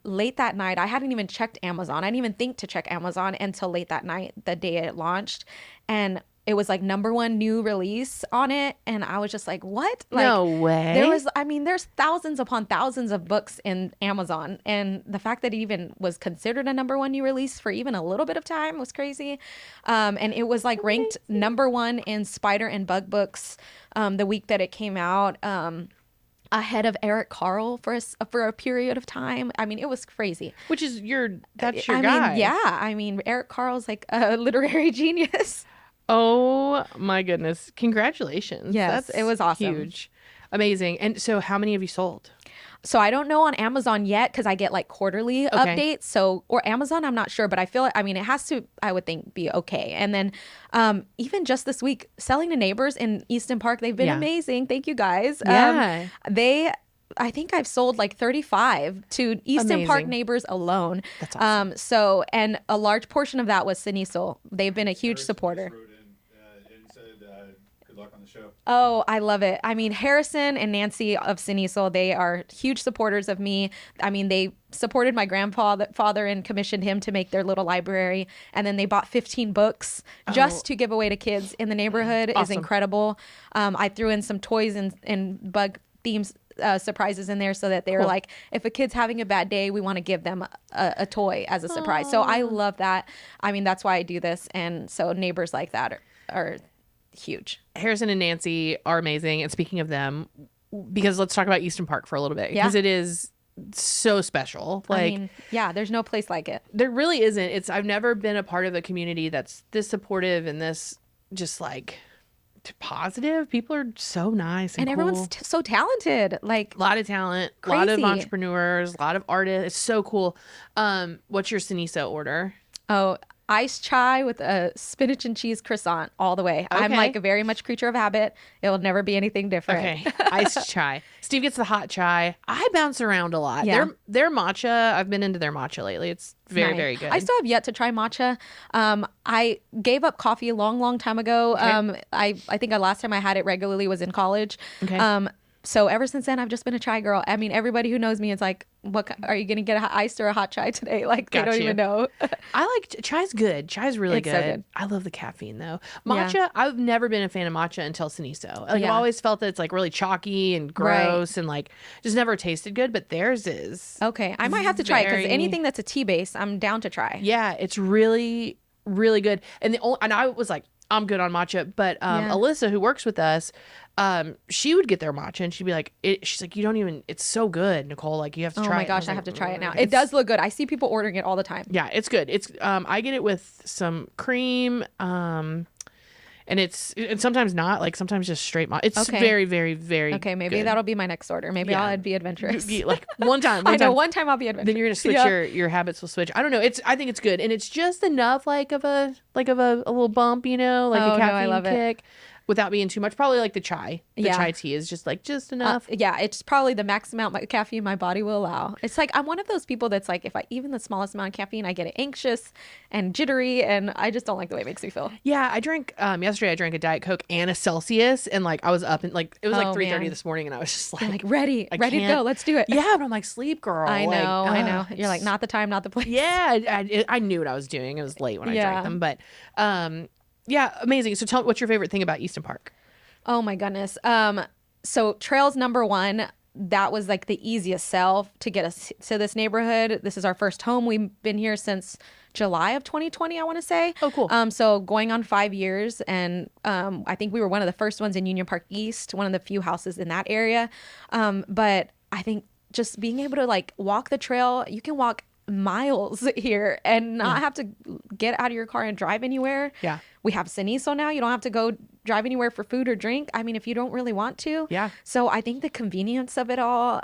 S2: late that night, I hadn't even checked Amazon. I didn't even think to check Amazon until late that night, the day it launched. And it was like #1 new release on it. And I was just like, what? Like,
S1: No way.
S2: There's thousands upon thousands of books in Amazon. And the fact that it even was considered a #1 new release for even a little bit of time was crazy. And it was like ranked #1 in spider and bug books the week that it came out. Ahead of Eric Carle for a period of time. I mean, it was crazy.
S1: Which is that's your
S2: I
S1: guy.
S2: mean, yeah. I mean, Eric Carle's like a literary genius.
S1: Oh my goodness. Congratulations.
S2: Yes, it was awesome.
S1: Huge. Amazing. And so how many have you sold?
S2: So I don't know on Amazon yet because I get like quarterly updates. So, or Amazon, I'm not sure, but I feel like, I mean, it has to, I would think, be okay. And then even just this week, selling to neighbors in Easton Park, they've been amazing. Thank you guys.
S1: Yeah.
S2: I think I've sold like 35 to Easton Park
S1: Amazing.
S2: neighbors alone.
S1: That's awesome.
S2: And a large portion of that was Sinisol. They've been a huge supporter.
S3: Wrote in and said, good luck on the show.
S2: Oh, I love it. I mean, Harrison and Nancy of Sinisol, they are huge supporters of me. I mean, they supported my grandfather and commissioned him to make their little library. And then they bought 15 books just to give away to kids in the neighborhood.
S1: Awesome.
S2: Is incredible. I threw in some toys and bug themes surprises in there so that they were like, if a kid's having a bad day, we want to give them a toy as a surprise. So I love that. I mean, that's why I do this. And so neighbors like that are huge.
S1: Harrison and Nancy are amazing. And speaking of them, because let's talk about Easton Park for a little bit,
S2: Yeah.
S1: because it is so special. Like,
S2: I mean, yeah, there's no place like it.
S1: there really isn't. I've never been a part of a community that's this supportive and this just like positive. People are so nice and cool.
S2: Everyone's so talented. Like,
S1: A lot of talent, a lot of
S2: Crazy.
S1: entrepreneurs, a lot of artists. It's so cool. What's your Sinisa order?
S2: oh, iced chai with a spinach and cheese croissant all the way. I'm
S1: Okay.
S2: like a very much creature of habit. It will never be anything different.
S1: Okay, iced chai. Steve gets the hot chai. I bounce around a lot.
S2: Yeah.
S1: Their matcha. I've been into their matcha lately. It's very
S2: Nice.
S1: very good.
S2: I still have yet to try matcha. I gave up coffee a long time ago. I think the last time I had it regularly was in college.
S1: Okay.
S2: So ever since then, I've just been a chai girl. I mean, everybody who knows me is like, "What are you gonna get, a iced or a hot chai today?" Like they
S1: Got
S2: don't
S1: you.
S2: even know.
S1: I like chai's good. Chai's really
S2: It's so
S1: good.
S2: good.
S1: I love the caffeine though.
S2: Yeah.
S1: Matcha, I've never been a fan of matcha until Siniso. Like I've
S2: Yeah.
S1: always felt that it's like really chalky and gross and like just never tasted good. But theirs is.
S2: Okay, I might have to try it because
S1: Very-
S2: anything that's a tea base, I'm down to try.
S1: Yeah, it's really really good. And and I was like, I'm good on matcha. But
S2: Yeah.
S1: Alyssa, who works with us, she would get their matcha and she'd be like, she's like, you don't even. It's so good, Nicole. Like you have to
S2: Oh
S1: try.
S2: my
S1: it. And
S2: gosh,
S1: was
S2: I
S1: like,
S2: have to try it now.
S1: It's-
S2: It does look good. I see people ordering it all the time.
S1: Yeah, it's good. It's I get it with some cream, and and sometimes not, like sometimes just straight It's
S2: Okay.
S1: very, very, very
S2: Okay, maybe
S1: good.
S2: that'll be my next order. Maybe
S1: Yeah.
S2: I'll be adventurous.
S1: Like one time.
S2: I know
S1: time,
S2: one time I'll be adventurous.
S1: then you're gonna switch
S2: Yeah.
S1: your habits will switch. I don't know. I think it's good, and it's just enough like of a little bump, like
S2: Oh,
S1: a
S2: no, I
S1: caffeine
S2: love it.
S1: kick, without being too much. Probably like the chai. The
S2: Yeah.
S1: chai tea is just enough.
S2: Yeah, it's probably the max amount of caffeine my body will allow. It's like I'm one of those people that's like, if I even the smallest amount of caffeine, I get anxious and jittery, and I just don't like the way it makes me feel.
S1: Yeah, I drank yesterday. I drank a Diet Coke and a Celsius, and like I was up and like it was like
S2: Oh,
S1: 3:30
S2: man.
S1: this morning, and I was just
S2: You're
S1: like,
S2: like ready to
S1: can't-
S2: go. Let's do it.
S1: yeah, but I'm like sleep girl.
S2: I
S1: Like,
S2: know, I know.
S1: ugh,
S2: You're like,
S1: it's-
S2: not the time, not the place.
S1: Yeah, I knew what I was doing. It was late when I
S2: Yeah.
S1: drank them, but yeah, amazing. So tell me, what's your favorite thing about Easton Park?
S2: Oh my goodness. So trails #1, that was like the easiest sell to get us to this neighborhood. This is our first home. We've been here since July of 2020, I want to say.
S1: Oh, cool.
S2: So going on 5 years, and I think we were one of the first ones in Union Park East, one of the few houses in that area. But I think just being able to like walk the trail, you can walk miles here and not have to get out of your car and drive anywhere.
S1: Yeah.
S2: We have Siniso now. You don't have to go drive anywhere for food or drink. I mean, if you don't really want to.
S1: Yeah.
S2: So I think the convenience of it all,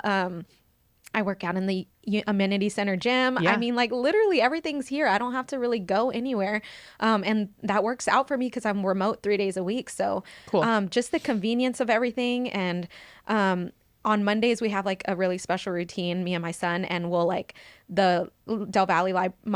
S2: I work out in the amenity center gym.
S1: Yeah.
S2: I mean, like literally everything's here. I don't have to really go anywhere. And that works out for me because I'm remote 3 days a week. So
S1: Cool.
S2: just the convenience of everything. And on Mondays, we have like a really special routine, me and my son, and we'll like the Del Valley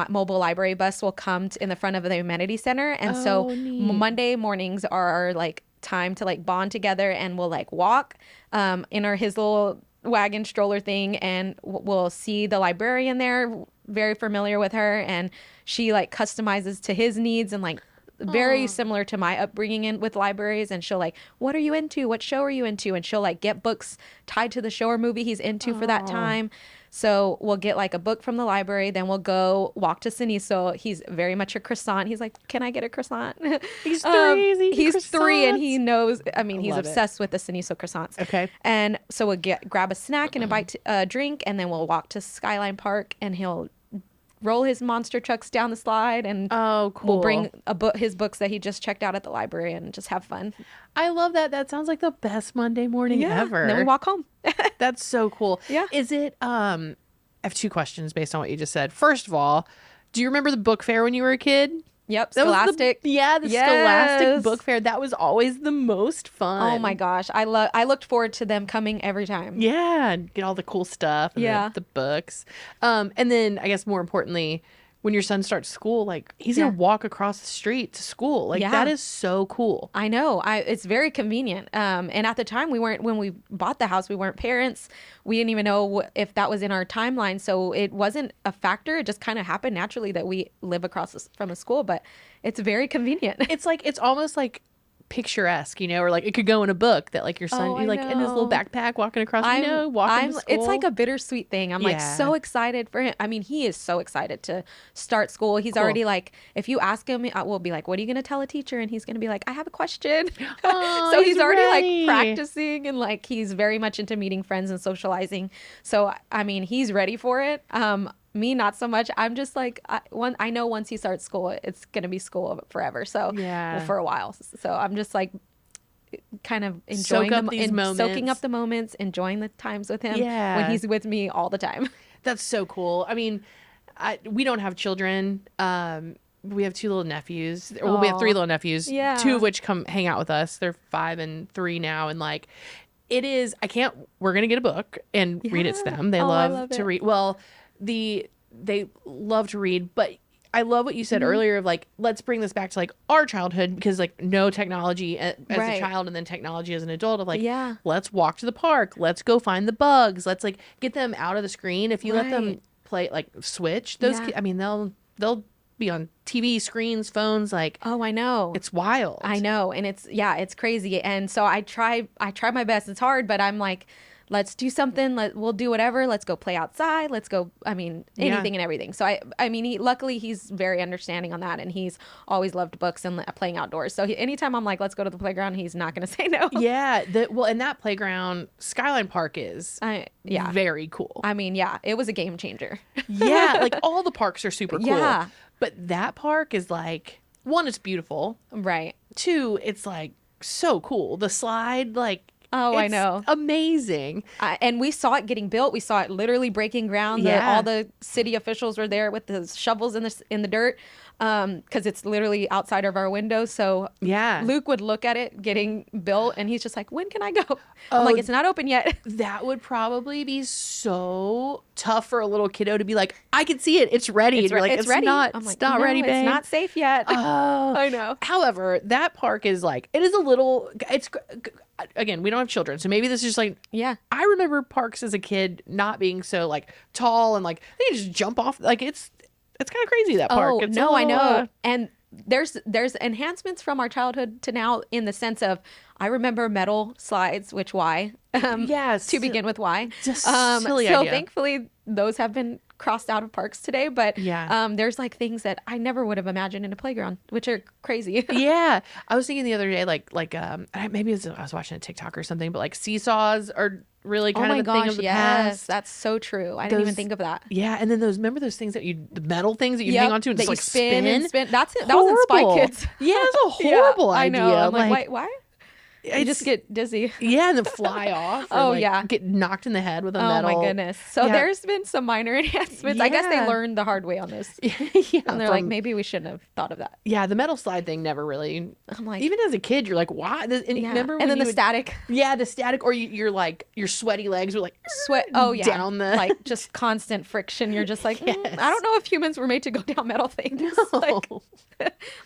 S2: mobile library bus will come in the front of the amenity center. And so
S1: neat.
S2: Monday mornings are our like time to like bond together, and we'll like walk in his little wagon stroller thing, and we'll see the librarian there, very familiar with her, and she like customizes to his needs and like very similar to my upbringing with libraries. And she'll like, what are you into? What show are you into? And she'll like get books tied to the show or movie he's into for that time. So we'll get like a book from the library, then we'll go walk to Siniso. He's very much a croissant. He's like, can I get a croissant?
S1: He's 3.
S2: He's 3 and he knows, I mean, he's
S1: love it.
S2: obsessed with the Siniso croissants.
S1: Okay.
S2: And so we'll grab a snack and a bite, drink, and then we'll walk to Skyline Park, and he'll roll his monster trucks down the slide, and
S1: Oh, cool.
S2: we'll bring his books that he just checked out at the library and just have fun.
S1: I love that. That sounds like the best Monday morning ever.
S2: And then we walk home.
S1: That's so cool.
S2: Yeah.
S1: Is it, I have 2 questions based on what you just said. First of all, do you remember the book fair when you were a kid?
S2: Yep,
S1: That was
S2: Scholastic.
S1: the
S2: Yes.
S1: Scholastic book fair. That was always the most fun.
S2: Oh my gosh, I looked forward to them coming every time.
S1: Yeah, and get all the cool stuff and
S2: Yeah.
S1: the books. And then I guess more importantly, when your son starts school, like he's
S2: Yeah.
S1: gonna walk across the street to school. Like
S2: Yeah.
S1: that is so cool.
S2: I know. It's very convenient. And at the time when we bought the house, we weren't parents. We didn't even know if that was in our timeline. So it wasn't a factor. It just kind of happened naturally that we live across from a school, but it's very convenient.
S1: It's like, it's almost like picturesque, or like it could go in a book that like your son,
S2: Oh, I
S1: you like in his little
S2: know.
S1: backpack walking across, walking to school.
S2: It's like a bittersweet thing. I'm like
S1: Yeah.
S2: so excited for him. I mean, he is so excited to start school. He's
S1: Cool.
S2: already like, if you ask him, we'll be like, what are you going to tell a teacher? And he's going to be like, I have a question.
S1: Oh,
S2: So he's already
S1: ready.
S2: like practicing, and like he's very much into meeting friends and socializing. So, I mean, he's ready for it. Me, not so much. I'm just like, I know once he starts school, it's going to be school forever. So,
S1: Yeah.
S2: well, for a while. So I'm just like, kind of enjoying
S1: Soak up these moments.
S2: soaking up the moments, enjoying the times with him
S1: Yeah.
S2: when he's with me all the time.
S1: That's so cool. I mean, we don't have children. We have 2 little nephews. Well, we have 3 little nephews.
S2: Yeah.
S1: 2 of which come hang out with us. They're 5 and 3 now, and like, we're gonna get a book and read it to
S2: Yeah.
S1: them. They
S2: Oh, I
S1: love
S2: love
S1: to
S2: it.
S1: read. Well, they love to read, but I love what you said earlier of like, let's bring this back to like our childhood, because like no technology as a
S2: Right.
S1: child and then technology as an adult of like,
S2: Yeah.
S1: let's walk to the park. Let's go find the bugs. Let's like get them out of the screen. If you let them
S2: Right.
S1: play, like switch those,
S2: Yeah.
S1: I mean, they'll be on TV screens, phones, like
S2: Oh, I know.
S1: it's wild.
S2: I know. And it's crazy. And so I try my best. It's hard, but I'm like, let's do something. We'll do whatever. Let's go play outside. Let's go. I mean, anything and everything. So I mean, luckily he's very understanding on that, and he's always loved books and playing outdoors. So anytime I'm like, let's go to the playground, he's not going to say no.
S1: Yeah. And that playground, Skyline Park is
S2: Yeah.
S1: very cool.
S2: I mean, yeah, it was a game changer.
S1: Yeah. Like all the parks are super cool.
S2: Yeah.
S1: But that park is like, 1, it's beautiful.
S2: Right.
S1: 2, it's like so cool. The slide, like,
S2: Oh, I
S1: it's
S2: know.
S1: amazing.
S2: And we saw it getting built. We saw it literally breaking ground.
S1: Yeah.
S2: All the city officials were there with the shovels in the dirt, because it's literally outside of our window. So
S1: Yeah.
S2: Luke would look at it getting built, and he's just like, when can I go?
S1: Oh,
S2: I'm like, it's not open yet.
S1: That would probably be so tough for a little kiddo to be like, I can see it. It's ready. And you're like, it's
S2: ready.
S1: not.
S2: I'm like,
S1: it's not
S2: no,
S1: ready, babe.
S2: It's not safe yet.
S1: Oh,
S2: I know.
S1: However, that park is like, it is a little, again, we don't have children. So maybe this is just like,
S2: Yeah.
S1: I remember parks as a kid not being so like tall and like, they just jump off. Like it's kind of crazy, that park.
S2: Oh,
S1: It's
S2: no,
S1: a
S2: I
S1: little,
S2: know. And there's enhancements from our childhood to now, in the sense of, I remember metal slides, which why?
S1: Yes.
S2: To begin with, why?
S1: Just
S2: So
S1: silly idea.
S2: thankfully, those have been crossed out of parks today. But
S1: Yeah.
S2: there's like things that I never would have imagined in a playground, which are crazy.
S1: Yeah, I was thinking the other day, maybe I was watching a TikTok or something, but like seesaws are really
S2: Oh
S1: kind
S2: my
S1: of a thing
S2: gosh,
S1: of the
S2: yes,
S1: past.
S2: that's so true. I didn't even
S1: Those-
S2: think of that.
S1: Yeah, and then remember those things that the metal things that you
S2: Yep,
S1: hang onto and
S2: that
S1: just
S2: you
S1: like
S2: spin and spin. That was in
S1: Horrible.
S2: Spy Kids.
S1: Yeah, it's a horrible
S2: I
S1: idea.
S2: know. I'm like, why? You just get dizzy.
S1: Yeah, and then fly off. Or
S2: Oh,
S1: like
S2: yeah.
S1: get knocked in the head with a
S2: Oh
S1: metal.
S2: my goodness. So
S1: Yeah.
S2: there's been some minor enhancements. I guess they
S1: Yeah.
S2: learned the hard way on this.
S1: Yeah,
S2: And they're like, maybe we shouldn't have thought of that.
S1: yeah, the metal slide thing never really.
S2: I'm like,
S1: Even as a kid, you're like, why? And
S2: yeah.
S1: remember when
S2: And then
S1: you
S2: the
S1: would-
S2: static
S1: Yeah, the static, or you're like your sweaty legs were like
S2: sweat. Oh yeah.
S1: down the
S2: like just constant friction. You're just like,
S1: Yes.
S2: I don't know if humans were made to go down metal things. Like,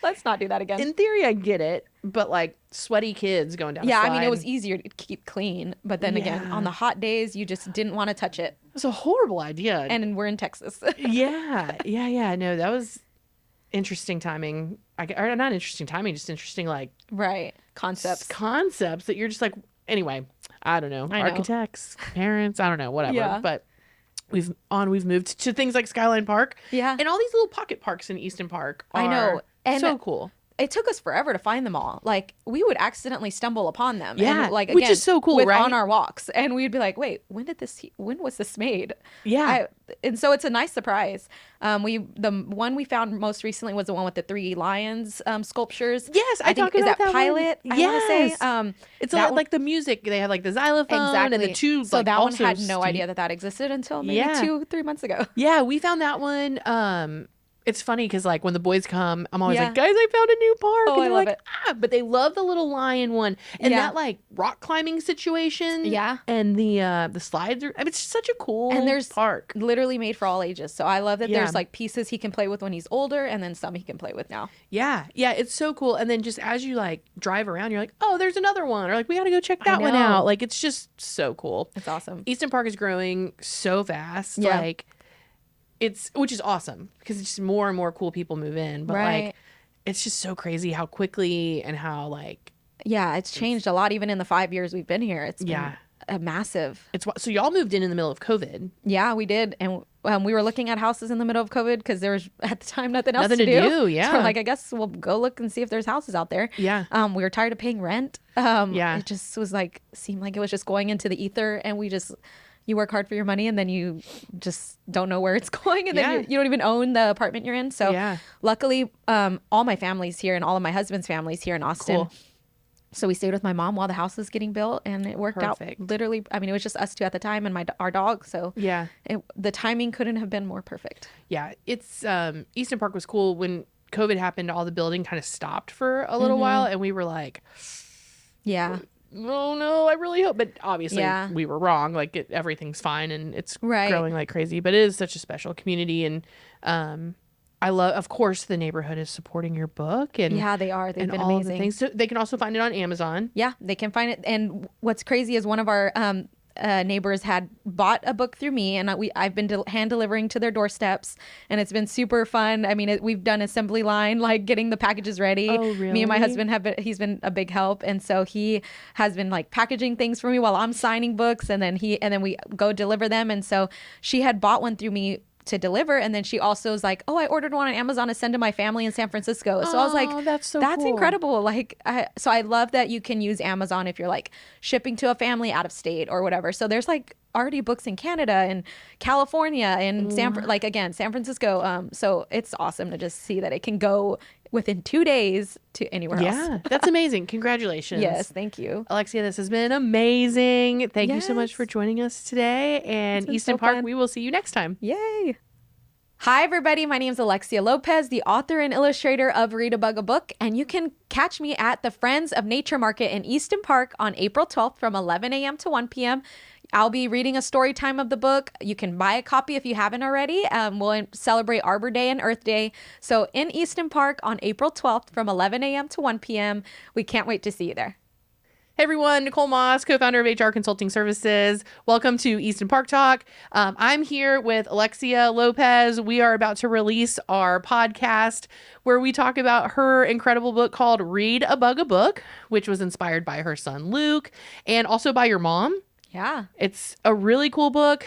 S2: let's not do that again.
S1: In theory, I get it, but like sweaty kids going down.
S2: Yeah,
S1: a
S2: I mean, it
S1: slide,
S2: was easier to keep clean, but then again,
S1: Yeah.
S2: on the hot days, you just didn't want to touch it.
S1: It was a horrible idea.
S2: And we're in Texas.
S1: yeah. No, that was interesting timing. Or not interesting timing, just interesting like
S2: Right. Concepts.
S1: concepts that you're just like. Anyway, I don't know.
S2: I know.
S1: Architects, parents, I don't know, whatever.
S2: Yeah.
S1: But we've moved to things like Skyline Park.
S2: Yeah.
S1: And all these little pocket parks in Easton Park.
S2: I know.
S1: are
S2: And
S1: so cool.
S2: It took us forever to find them all. Like, we would accidentally stumble upon them.
S1: Yeah,
S2: And, like,
S1: which
S2: again,
S1: is so cool,
S2: with,
S1: right?
S2: on our walks. And we'd be like, wait, when was this made?
S1: Yeah.
S2: And so it's a nice surprise. The one we found most recently was the one with the 3 lions sculptures.
S1: Yes, I
S2: think
S1: talked
S2: is
S1: about
S2: that
S1: that one.
S2: Pilot. I want to say.
S1: Yes. It's
S2: that one-
S1: like the music. They had like the xylophone and the two.
S2: So
S1: like,
S2: that one
S1: also
S2: had no
S1: steep-
S2: idea that existed until maybe
S1: Yeah.
S2: 2-3 months ago.
S1: Yeah, we found that one. It's funny because like when the boys come, I'm always
S2: Yeah.
S1: like, guys, I found a new park.
S2: Oh,
S1: and
S2: I
S1: they're
S2: love
S1: like,
S2: it.
S1: but they love the little lion one and
S2: Yeah.
S1: that like rock climbing situation.
S2: Yeah.
S1: and the slides are. I mean, it's such a cool
S2: And there's
S1: park.
S2: literally made for all ages. So I love that
S1: Yeah.
S2: there's like pieces he can play with when he's older and then some he can play with now.
S1: Yeah, it's so cool. And then just as you like drive around, you're like, oh, there's another one, or like we got to go check
S2: I
S1: that one
S2: know.
S1: out. Like it's just so cool.
S2: It's awesome.
S1: Easton Park is growing so fast.
S2: Yeah.
S1: Like which is awesome because it's just more and more cool people move in. But
S2: Right.
S1: like it's just so crazy how quickly and how like
S2: Yeah, it's changed a lot even in the 5 years we've been here. It's been
S1: Yeah.
S2: a massive.
S1: so y'all moved in the middle of COVID.
S2: Yeah, we did. And we were looking at houses in the middle of COVID because there was at the time nothing else
S1: Nothing
S2: to
S1: to
S2: do.
S1: do, yeah.
S2: So we're like, I guess we'll go look and see if there's houses out there.
S1: Yeah.
S2: We were tired of paying rent.
S1: Yeah.
S2: It just was like, seemed like it was just going into the ether and you work hard for your money and then you just don't know where it's going and then
S1: Yeah.
S2: you don't even own the apartment you're in. So
S1: Yeah.
S2: luckily, all my family's here and all of my husband's family's here in Austin.
S1: Cool.
S2: So we stayed with my mom while the house was getting built and it worked
S1: Perfect.
S2: out literally. I mean, it was just us 2 at the time and our dog. So
S1: Yeah.
S2: the timing couldn't have been more perfect.
S1: Yeah. It's Easton Park was cool when COVID happened. All the building kind of stopped for a little while, and we were like,
S2: Yeah.
S1: oh no, I really hope. But obviously,
S2: Yeah.
S1: we were wrong. Like everything's fine and it's
S2: Right.
S1: growing like crazy. But it is such a special community, and I love. Of course, the neighborhood is supporting your book, and
S2: Yeah, they are. They've
S1: and
S2: been
S1: all of the
S2: amazing.
S1: things. So they can also find it on Amazon.
S2: Yeah, they can find it. And what's crazy is one of our neighbors had bought a book through me, and I've been hand delivering to their doorsteps, and it's been super fun. I mean, we've done assembly line, like getting the packages ready.
S1: Oh,
S2: Me and my
S1: really?
S2: husband he's been a big help, and so he has been like packaging things for me while I'm signing books, and then we go deliver them. And so she had bought one through me to deliver, and then she also was like, oh, I ordered one on Amazon to send to my family in San Francisco. So I was like,
S1: Oh, that's so
S2: that's
S1: cool.
S2: incredible. Like so I love that you can use Amazon if you're like shipping to a family out of state or whatever. So there's like already books in Canada and California and San Francisco. So it's awesome to just see that it can go within 2 days to anywhere else.
S1: Yeah, that's amazing. Congratulations.
S2: Yes, thank you.
S1: Alexia, this has been amazing. Thank you so much
S2: Yes.
S1: for joining us today. And
S2: been
S1: Easton
S2: so
S1: Park,
S2: fun.
S1: we will see you next time.
S2: Yay. Hi, everybody. My name is Alexia Lopez, the author and illustrator of Read a Bug a Book, and you can catch me at the Friends of Nature Market in Easton Park on April 12th from 11 a.m. to 1 p.m. I'll be reading a story time of the book. You can buy a copy if you haven't already. We'll celebrate Arbor Day and Earth Day. So in Easton Park on April 12th from 11 a.m. to 1 p.m. We can't wait to see you there.
S1: Hey everyone, Nicole Moss, co-founder of HR Consulting Services. Welcome to Easton Park Talk. I'm here with Alexia Lopez. We are about to release our podcast where we talk about her incredible book called Read a Bug a Book, which was inspired by her son Luke and also by your mom.
S2: Yeah.
S1: It's a really cool book.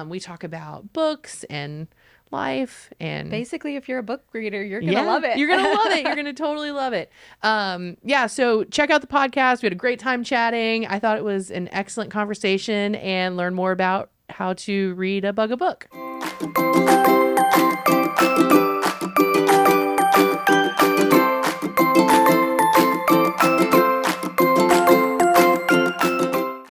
S1: We talk about books and life and
S2: Basically, if you're a book reader, you're going to love it.
S1: You're going to love it. You're going to totally love it. So check out the podcast. We had a great time chatting. I thought it was an excellent conversation and learn more about how to read a bug a book.